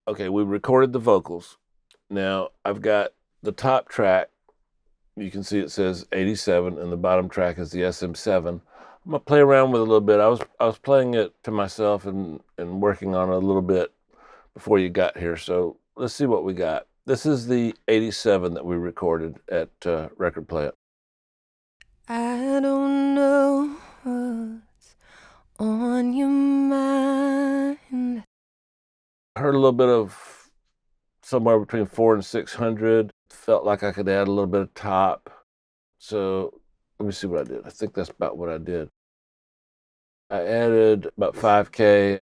Okay, we recorded the vocals. Now I've got the top track. You can see it says 87, and the bottom track is the SM7. I'm gonna play around with it a little bit. I was playing it to myself and working on it a little bit before you got here. So let's see what we got. This is the 87 that we recorded at Record Plant. I don't know what's on your mind. Heard a little bit of somewhere between 400 and 600. Felt like I could add a little bit of top. So let me see what I did. I think that's about what I did. I added about 5K,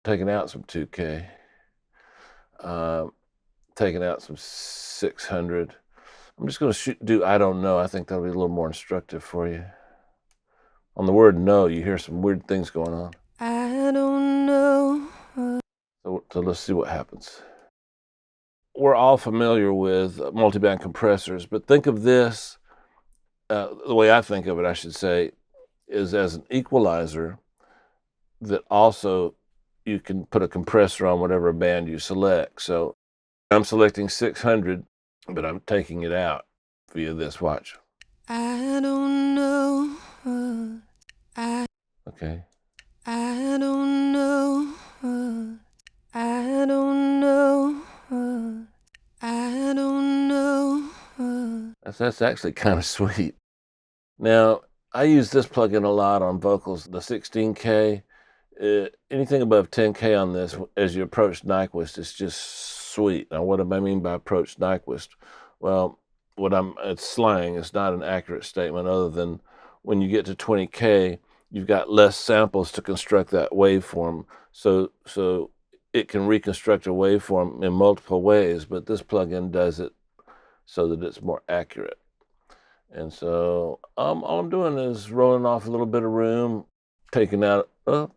taking out some 2K, taking out some 600. I'm just going to do I don't know. I think that'll be a little more instructive for you. On the word no, you hear some weird things going on. I don't know. So let's see what happens. We're all familiar with multiband compressors, but think of this, the way I think of it, I should say, is as an equalizer that also you can put a compressor on whatever band you select. So I'm selecting 600, but I'm taking it out via this. Watch. I don't know. Okay. I don't know. I don't know. I don't know. That's actually kind of sweet. Now, I use this plugin a lot on vocals, the 16K. Anything above 10K on this, as you approach Nyquist, is just sweet. Now, what do I mean by approach Nyquist? Well, it's slang. It's not an accurate statement other than when you get to 20K, you've got less samples to construct that waveform. So it can reconstruct a waveform in multiple ways, but this plugin does it so that it's more accurate. And so all I'm doing is rolling off a little bit of room, taking out a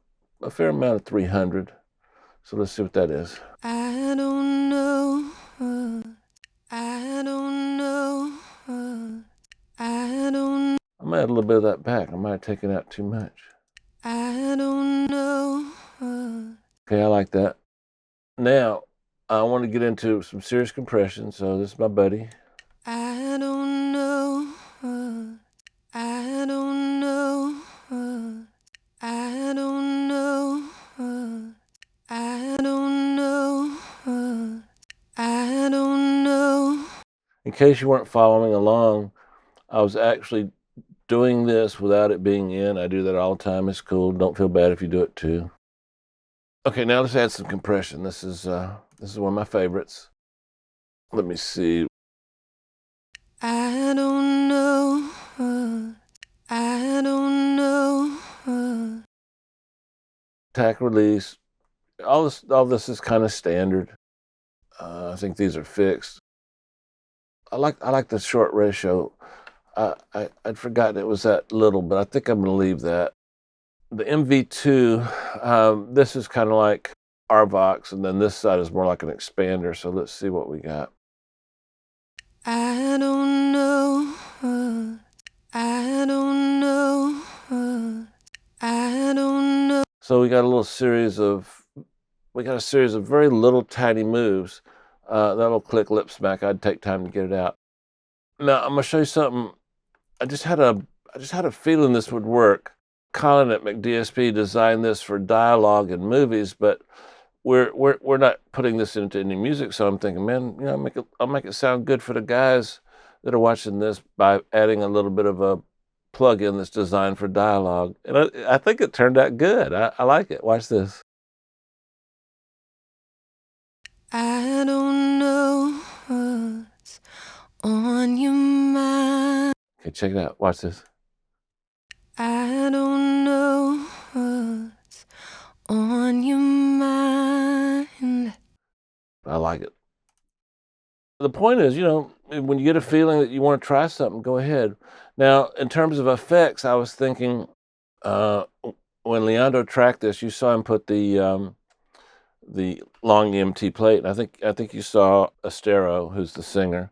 fair amount of 300. So let's see what that is. I don't know. I don't know. I don't. I might add a little bit of that back. I might have taken out too much. I don't know. Okay, I like that. Now, I want to get into some serious compression. So this is my buddy. I don't know. I don't know. I don't know. I don't know. I don't know. In case you weren't following along, I was actually doing this without it being in. I do that all the time. It's cool. Don't feel bad if you do it too. Okay, now let's add some compression. This is one of my favorites. Let me see. I don't know. I don't know. Attack release. All this is kind of standard. I think these are fixed. I like the short ratio. I'd forgotten it was that little, but I think I'm going to leave that. The MV2, this is kind of like RVox, and then this side is more like an expander. So let's see what we got. I don't know. I don't know. I don't know. So we got a series of very little tiny moves. That little click lip smack, I'd take time to get it out. Now I'm gonna show you something. I just had a feeling this would work. Colin at McDSP designed this for dialogue in movies, but we're not putting this into any music. So I'm thinking, man, I'll make it sound good for the guys that are watching this by adding a little bit of a plug-in that's designed for dialogue. And I think it turned out good. I like it. Watch this. I don't know what's on your mind. Okay, check it out. Watch this. I don't know what's on your mind. I like it. The point is, when you get a feeling that you want to try something, go ahead. Now, in terms of effects, I was thinking when Leandro tracked this, you saw him put the long EMT plate, and I think you saw Esthero, who's the singer.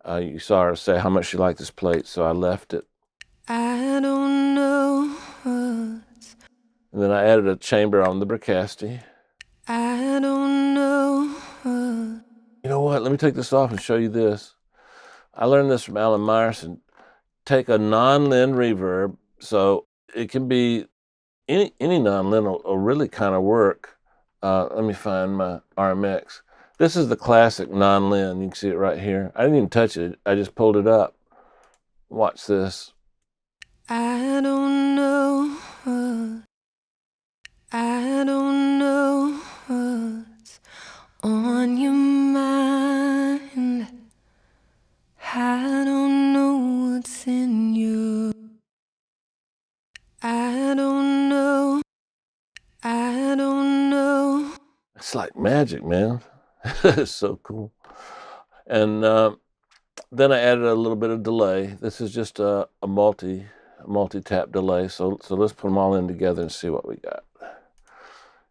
You saw her say how much she liked this plate, so I left it. I don't know what's. And then I added a chamber on the Bricasti. I don't know what? Let me take this off and show you this. I learned this from Alan Meyerson. Take a non-len reverb, so it can be any non-len will really kind of work. Let me find my RMX. This is the classic non-len. You can see it right here. I didn't even touch it. I just pulled it up. Watch this. I don't know. I don't know what's on your mind. I don't know what's in you. I don't know. I don't know. It's like magic, man. It's so cool. And then I added a little bit of delay. This is just a multi-tap delay. So let's put them all in together and see what we got.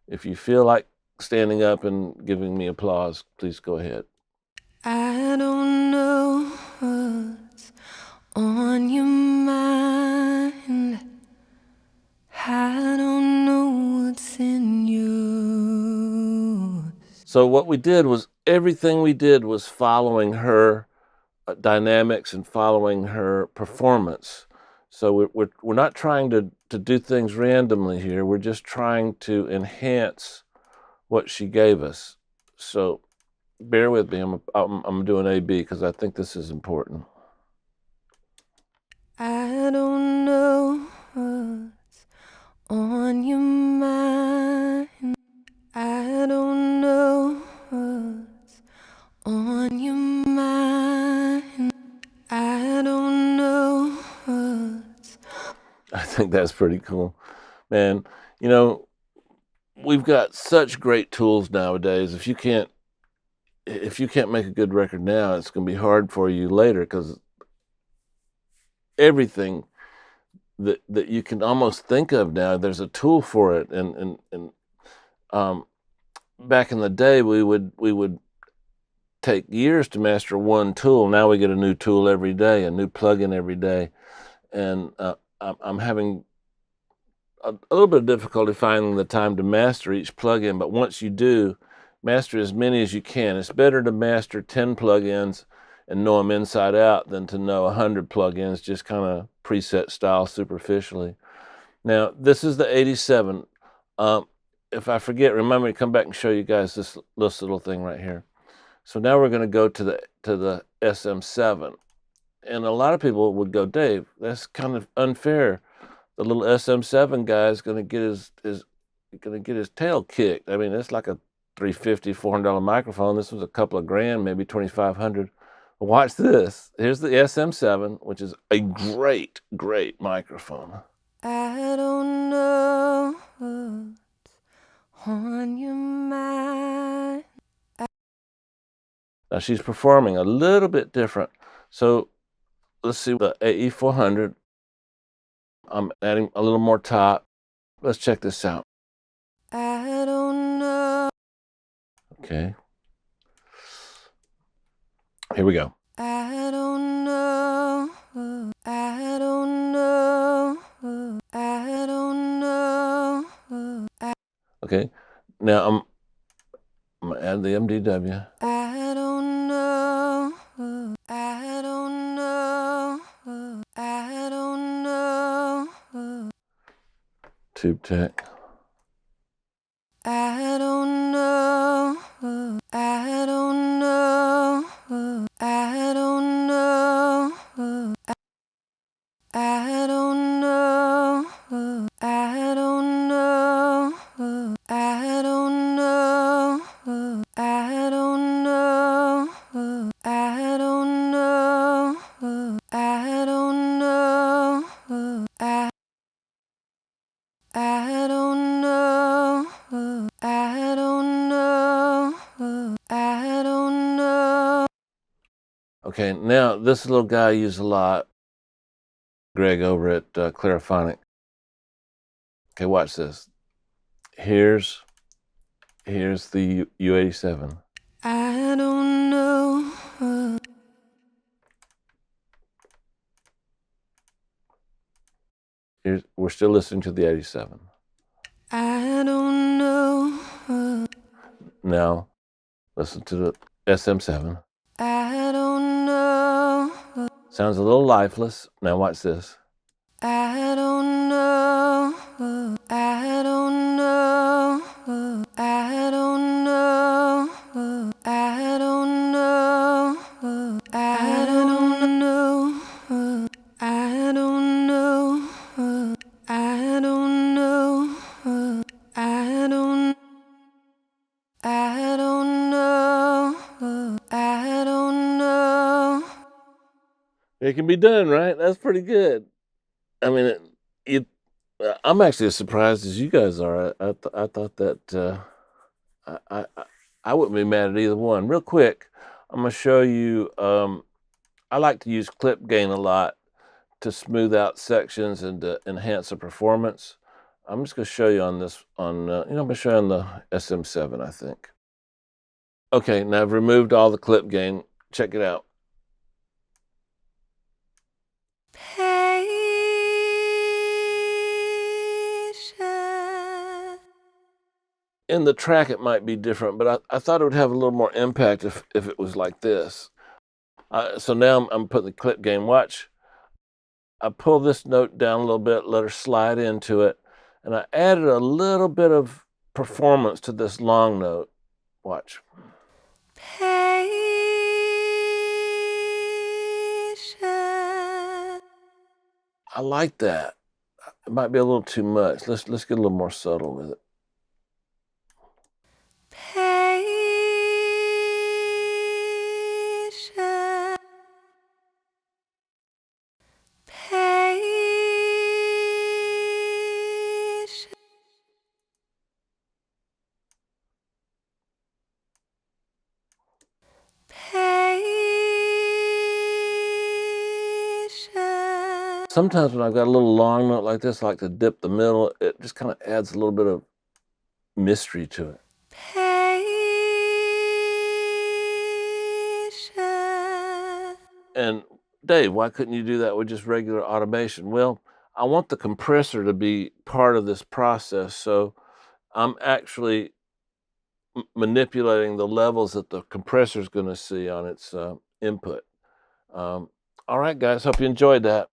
If you feel like standing up and giving me applause, please go ahead. I don't know what's on your mind. I don't know what's in you. So what we did was everything we did was following her dynamics and following her performance. So we're not trying to do things randomly here. We're just trying to enhance what she gave us. So bear with me. I'm doing A-B because I think this is important. I don't know what's on your mind. I don't know what's on your mind. I don't know what's. I think that's pretty cool. Man, you know, we've got such great tools nowadays. If you can't make a good record now, it's going to be hard for you later because everything that you can almost think of now, there's a tool for it. And back in the day, we would take years to master one tool. Now we get a new tool every day, a new plugin every day, and I'm having a little bit of difficulty finding the time to master each plugin. But once you do, master as many as you can. It's better to master 10 plugins and know them inside out than to know 100 plugins just kind of preset style superficially. Now, this is the 87. If I forget, remind me to come back and show you guys this little thing right here. So now we're going to go to the SM7. And a lot of people would go, Dave, that's kind of unfair. The little SM7 guy is going to get his tail kicked. I mean, it's like a $350, $400 microphone. This was a couple of grand, maybe $2,500. Watch this. Here's the SM7, which is a great, great microphone. I don't know what's on your mind. Now she's performing a little bit different. So let's see the AE400. I'm adding a little more top. Let's check this out. I don't know. Okay. Here we go. I don't know. I don't know. I don't know. Okay. Now I'm going to add the MDW. I don't know. I don't know. I don't know. Tube tech. I don't know. I don't know. I don't know. I don't know. I don't know. I don't know. I don't know. I don't know. I don't know. I don't know. I don't know. I don't know. Okay, now this little guy I use a lot. Greg over at Clariphonic. Okay, watch this. Here's the U87. I don't know. We're still listening to the 87. I don't know. Now, listen to SM7. I don't know. Sounds a little lifeless. Now watch this. I don't know. I don't know. I don't know. I don't know. I don't know. I don't know. I don't know. I don't. I don't know. I don't know. It can be done, right? That's pretty good. I mean, I'm actually as surprised as you guys are. I thought that I, I I I wouldn't be mad at either one. Real quick, I'm gonna show you. I like to use clip gain a lot to smooth out sections and to enhance the performance. I'm just gonna show you on this I'm gonna show you on the SM7, I think. Okay, now I've removed all the clip gain. Check it out. Patient. In the track, it might be different, but I thought it would have a little more impact if it was like this. So now I'm putting the clip gain. Watch. I pull this note down a little bit, let her slide into it, and I added a little bit of performance to this long note. Watch. Patient. I like that. It might be a little too much. Let's get a little more subtle with it. Patient. Patient. Patient. Sometimes when I've got a little long note like this, I like to dip the middle. It just kind of adds a little bit of mystery to it. Patient. And Dave, why couldn't you do that with just regular automation? Well, I want the compressor to be part of this process. So I'm actually manipulating the levels that the compressor is going to see on its input. All right, guys, hope you enjoyed that.